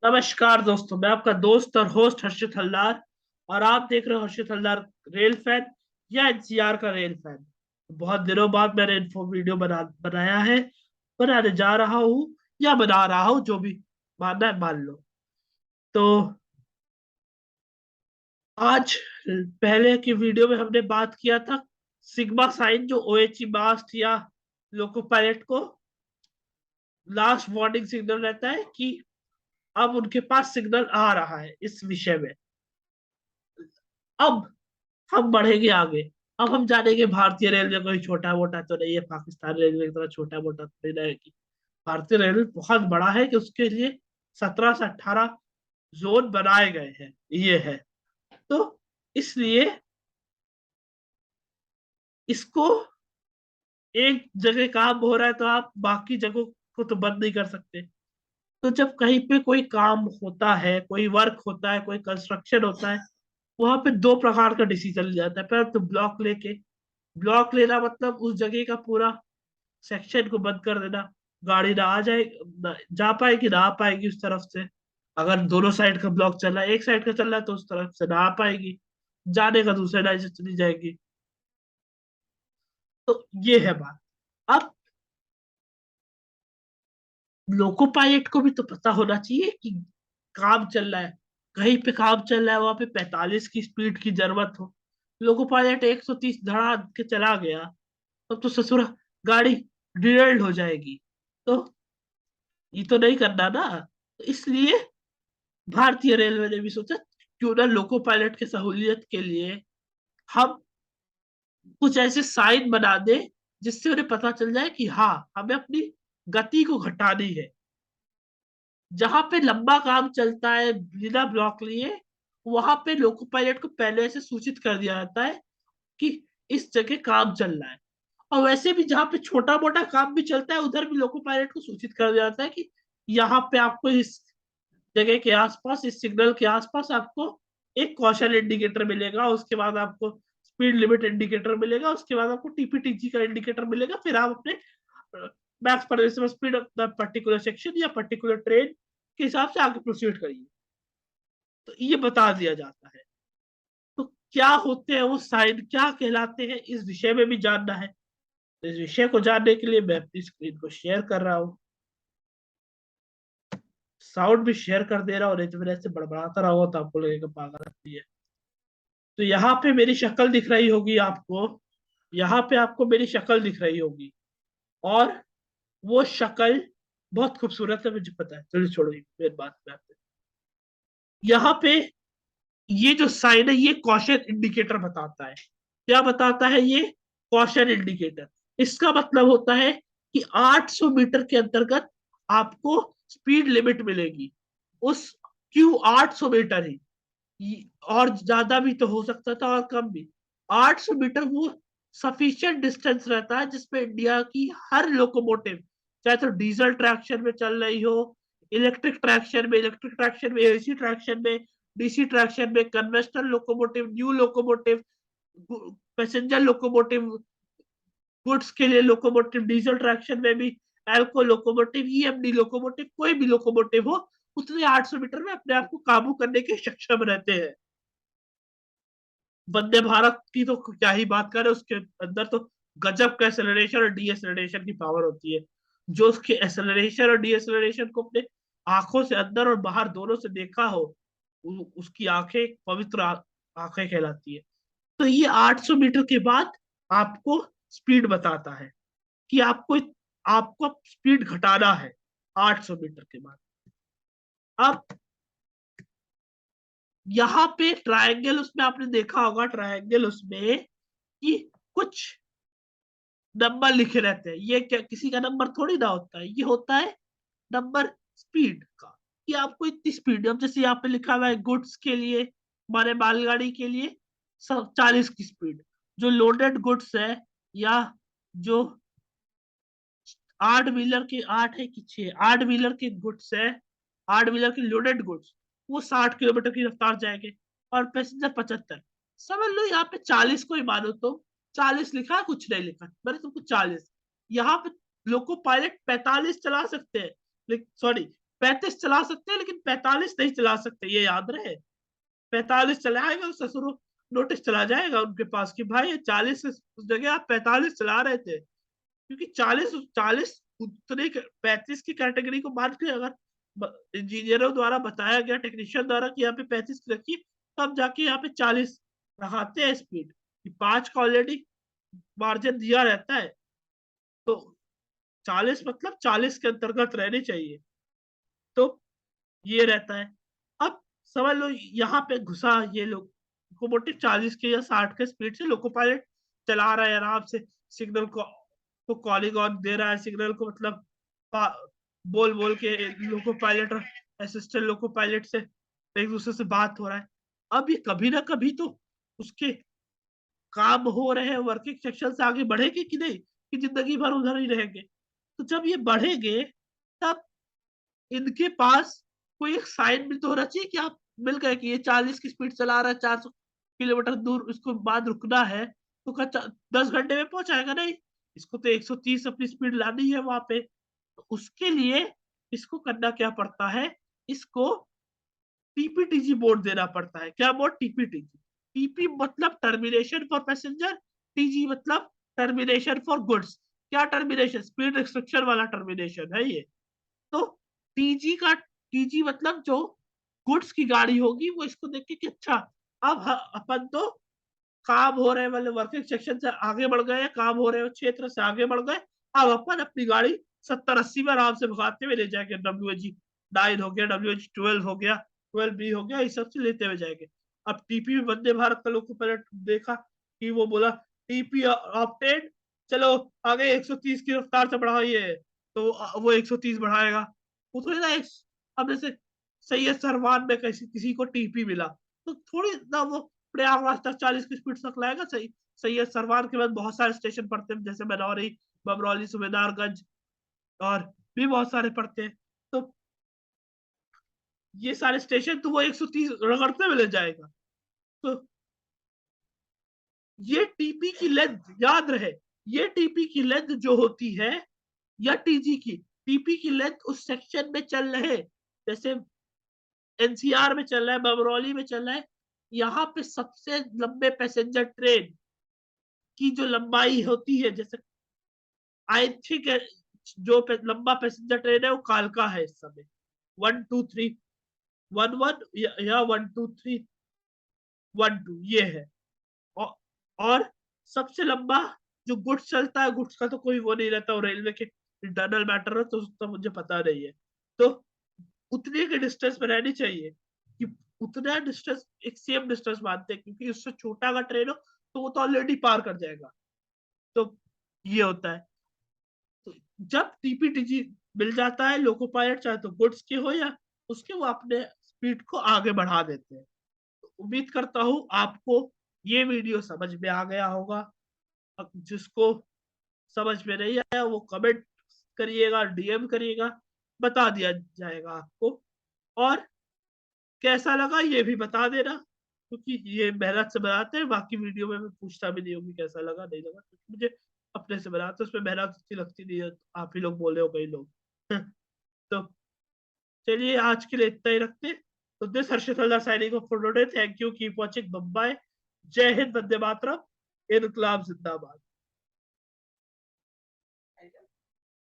नमस्कार दोस्तों, मैं आपका दोस्त और होस्ट हर्षित हल्दार। और आप देख रहे हो हर्षित हल्दार रेल फैन या एनसीआर का रेल फैन। बहुत दिनों बाद मैंने इन्फो वीडियो बनाया है, बनाने जा रहा हूँ या बना रहा हूँ, जो भी मानना है मान लो। तो आज पहले की वीडियो में हमने बात किया था सिग्मा साइन, जो ओएचई मास्ट या लोको पायलट को लास्ट वार्निंग सिग्नल रहता है कि अब उनके पास सिग्नल आ रहा है इस विषय में। अब हम बढ़ेंगे आगे। अब हम जानेंगे भारतीय रेलवे कोई छोटा मोटा तो नहीं है, पाकिस्तान रेलवे की तरह छोटा मोटा तो नहीं है कि भारतीय रेलवे बहुत बड़ा है कि उसके लिए 17 से 18 जोन बनाए गए हैं। ये है तो इसलिए इसको एक जगह काम हो रहा है तो आप बाकी जगहों को तो बंद नहीं कर सकते। तो जब कहीं पे कोई काम होता है, कोई वर्क होता है, कोई कंस्ट्रक्शन होता है, वहां पे दो प्रकार का डिसीजन लिया जाता है। पहले तो ब्लॉक लेके, ब्लॉक लेना मतलब उस जगह का पूरा सेक्शन को बंद कर देना। गाड़ी ना आ जाए, ना जा पाएगी, ना आ पाएगी उस तरफ से। अगर दोनों साइड का ब्लॉक चल रहा है, एक साइड का चल रहा है, तो उस तरफ से ना आ पाएगी, जाने का दूसरे लाइन से चली जाएगी। तो ये है बात। अब लोको पायलट को भी तो पता होना चाहिए कि काम चल रहा है, कहीं पे काम चल रहा है, वहां पे 45 की स्पीड की जरूरत हो। लोको पायलट 130 धड़ा के चला गया, तब तो ससुर गाड़ी डिरेल्ड हो जाएगी। तो ये तो नहीं करना ना। तो इसलिए भारतीय रेलवे ने भी सोचा क्यों ना लोको पायलट की सहूलियत के लिए हम कुछ ऐसे साइन बना दे जिससे उन्हें पता चल जाए कि हाँ, हमें अपनी गति को घटानी है। जहां पे लंबा काम चलता है बिना ब्लॉक लिए, वहां पे लोको पायलट को पहले से सूचित कर दिया जाता है कि इस जगह काम चल रहा है। और वैसे भी जहाँ पे छोटा मोटा काम भी चलता है, उधर भी लोको पायलट को सूचित कर दिया जाता है कि यहाँ पे आपको इस जगह के आसपास, इस सिग्नल के आसपास आपको एक कौशल इंडिकेटर मिलेगा, उसके बाद आपको स्पीड लिमिट इंडिकेटर मिलेगा, उसके बाद आपको टीपीटीजी का इंडिकेटर मिलेगा। फिर आप अपने max permissible speed of the particular section या पर्टिकुलर ट्रेन के हिसाब से आगे प्रोसीड करिए। तो ये बता दिया जाता है। तो क्या होते हैं वो साइन, क्या कहलाते हैं, इस विषय में भी जानना है। तो इस विषय को जानने के लिए मैं अपनी स्क्रीन को शेयर कर रहा हूँ, साउंड भी शेयर कर दे रहा हूँ, नहीं तो मेरे ऐसे बड़बड़ाता रहा तो आपको लगेगा पागल आदमी है। तो यहाँ पे मेरी शक्ल दिख रही होगी आपको, यहाँ पे आपको मेरी शक्ल दिख रही होगी। और वो शक्ल बहुत खूबसूरत है, मुझे पता है। चलिए छोड़ो मेरी बात में आते हैं। यहाँ पे ये जो साइन है, ये कॉशन इंडिकेटर बताता है। क्या बताता है ये? Caution indicator. इसका मतलब होता है कि 800 मीटर के अंतर्गत आपको स्पीड लिमिट मिलेगी। उस क्यों 800 मीटर ही, और ज्यादा भी तो हो सकता था और कम भी। 800 मीटर वो सफिशिएंट डिस्टेंस रहता है जिसमें इंडिया की हर लोकोमोटिव, चाहे तो डीजल ट्रैक्शन में चल रही हो, इलेक्ट्रिक ट्रैक्शन में, एसी ट्रैक्शन में, डीसी ट्रैक्शन में, conventional locomotive, new locomotive, passenger locomotive, goods के लिए लोकोमोटिव, डीजल ट्रैक्शन में भी, एल्को लोकोमोटिव, ईएमडी लोकोमोटिव, कोई भी लोकोमोटिव हो, उतने 800 मीटर में अपने आप को काबू करने के सक्षम रहते हैं। वंदे भारत की तो क्या ही बात करें, उसके अंदर तो गजब का एक्सेलरेशन और डीएक्सेलरेशन की पावर होती है। जो उसके एक्सेलरेशन और डीएक्सेलरेशन को अपने आंखों से अंदर और बाहर दोनों से देखा हो, उसकी आंखें पवित्र आंखें कहलाती है। तो ये 800 मीटर के बाद आपको स्पीड बताता है कि आपको आपको स्पीड घटाना है 800 मीटर के बाद। अब यहाँ पे ट्रायंगल, उसमें आपने देखा होगा ट्रायंगल उसमें कि कुछ नंबर लिखे रहते हैं। ये क्या किसी का नंबर थोड़ी ना होता है, ये होता है नंबर स्पीड का, कि आपको इतनी स्पीड। अब जैसे यहाँ पे लिखा हुआ है गुड्स के लिए, हमारे मालगाड़ी के लिए 40 की स्पीड। जो लोडेड गुड्स है, या जो 8 व्हीलर के, 8 है कि 6, 8 व्हीलर के गुड्स है, 8 व्हीलर के लोडेड गुड्स, वो 60 किलोमीटर की रफ्तार जाएंगे। और पैसेंजर 75। समझ लो यहाँ पे 40 को ही मानो तो 40 लिखा है, कुछ नहीं लिखा, मैंने तुमको 40। यहाँ पे लोको पायलट 45 चला सकते हैं, सॉरी, 35 चला सकते हैं लेकिन 45 नहीं चला सकते, ये याद रहे। 45 चलाएगा ससुर नोटिस चला जाएगा उनके पास कि भाई 40 उस जगह आप 45 चला रहे थे, क्योंकि 40 उतने 35 की कैटेगरी को मान के अगर इंजीनियरों द्वारा बताया गया, टेक्नीशियन द्वारा कि यहाँ पे 35 रखिए, तब जाके यहाँ पे 40 लगाते हैं स्पीड। 5 का ऑलरेडी मार्जिन दिया रहता है, तो 40 मतलब 40 के अंतर्गत रहनी चाहिए, तो ये रहता है। अब समझ लो यहाँ पे घुसा ये लोग लोकोमोटिव 40 के या 60 के स्पीड से लोको पायलट चला रहा है आराम से, सिग्नल को कॉलिंग ऑन दे रहा है, सिग्नल को मतलब बोल बोल के लोको पायलट और असिस्टेंट लोको पायलट से एक दूसरे से बात हो रहा है। अब ये कभी ना कभी तो उसके काम हो रहे हैं, वर्किंग सेक्शन से आगे बढ़ेंगे कि नहीं, कि जिंदगी भर उधर ही रहेंगे। तो जब ये बढ़ेंगे तब इनके पास कोई एक साइन भी तो होना चाहिए कि आप मिल गए कि ये 40 की स्पीड चला रहा है, 400 किलोमीटर दूर इसको बाद रुकना है, तो 10 घंटे में पहुंचाएगा नहीं, इसको तो 130 अपनी स्पीड लानी है वहां पे। तो उसके लिए इसको करना क्या पड़ता है, इसको टीपीटीजी बोर्ड देना पड़ता है। क्या बोर्ड? टीपीटीजी। टीपी मतलब टर्मिनेशन फॉर पैसेंजर, टीजी मतलब टर्मिनेशन फॉर गुड्स। क्या टर्मिनेशन? स्पीड रिस्ट्रिक्शन वाला टर्मिनेशन है ये। तो टीजी मतलब जो गुड्स की गाड़ी होगी वो इसको देख के कि अच्छा अब अपन तो काम हो रहे वाले वर्किंग सेक्शन से आगे बढ़ गए, काम हो रहे क्षेत्र से आगे बढ़ गए, अब अपन अपनी गाड़ी 70-80 में आराम से भगाते हुए ले जाएंगे। WH9 हो गया, WH12 हो गया, 12B हो गया, इस सब से लेते हुए जाएंगे। अब टीपी वंदे भारत का लोग पहले देखा कि वो बोला टीपी ऑप्टेड, चलो आगे 130 की रफ्तार से बढ़ाइए, तो वो 130 बढ़ाएगा। वो थोड़ी ना अब जैसे सैयद सरवान में किसी को टीपी मिला तो थोड़ी ना वो प्रयागराज तक 40 की स्पीड तक लाएगा। सही, सैयद सरवान के बाद बहुत सारे स्टेशन पड़ते हैं, जैसे बनौरी, बमरौली, सुबेदारगंज और भी बहुत सारे पड़ते हैं। तो ये सारे स्टेशन तो वो 130 रगड़ते हुए ले जाएगा। तो ये टीपी की लेंथ याद रहे, ये टीपी की लेंथ जो होती है या टीजी की, टीपी की लेंथ उस सेक्शन में चल रहे, जैसे एनसीआर में चल रहा है, बमरौली में चल रहा है, यहाँ पे सबसे लंबे पैसेंजर ट्रेन की जो लंबाई होती है, जैसे आई थिंक जो लंबा पैसेंजर ट्रेन है वो कालका है इस समय, 12311 या 12312 ये है। और, और सबसे लंबा जो गुड्स चलता है, गुड्स का तो कोई वो नहीं रहता, और रेलवे के इंटरनल मैटर है तो मुझे पता नहीं है। तो उतने के डिस्टेंस में रहनी चाहिए, कि उतना डिस्टेंस एक सेम डिस्टेंस मानते हैं, क्योंकि उससे छोटा अगर ट्रेन हो तो वो तो ऑलरेडी पार कर जाएगा। तो ये होता है। तो जब टीपीटीजी मिल जाता है, लोको पायलट चाहे तो गुड्स के हो या उसके, वो अपने स्पीड को आगे बढ़ा देते हैं। तो उम्मीद करता हूँ आपको ये वीडियो समझ में आ गया होगा। जिसको समझ में नहीं आया वो कमेंट करिएगा, डीएम करिएगा, बता दिया जाएगा आपको। और कैसा लगा ये भी बता देना, क्योंकि ये मेहनत से बनाते हैं, बाकी वीडियो में मैं पूछता भी नहीं होगी कैसा लगा नहीं लगा, क्योंकि मुझे अपने से बनाते उसमें मेहनत अच्छी लगती नहीं है, आप ही लोग बोले हो कई लोग। तो चलिए आज के लिए इतना ही रखते। तो this Harshit Haldar signing off for today. Thank you, keep watching, bye. जय हिंद, वंदे मातरम, इनकलाब जिंदाबाद।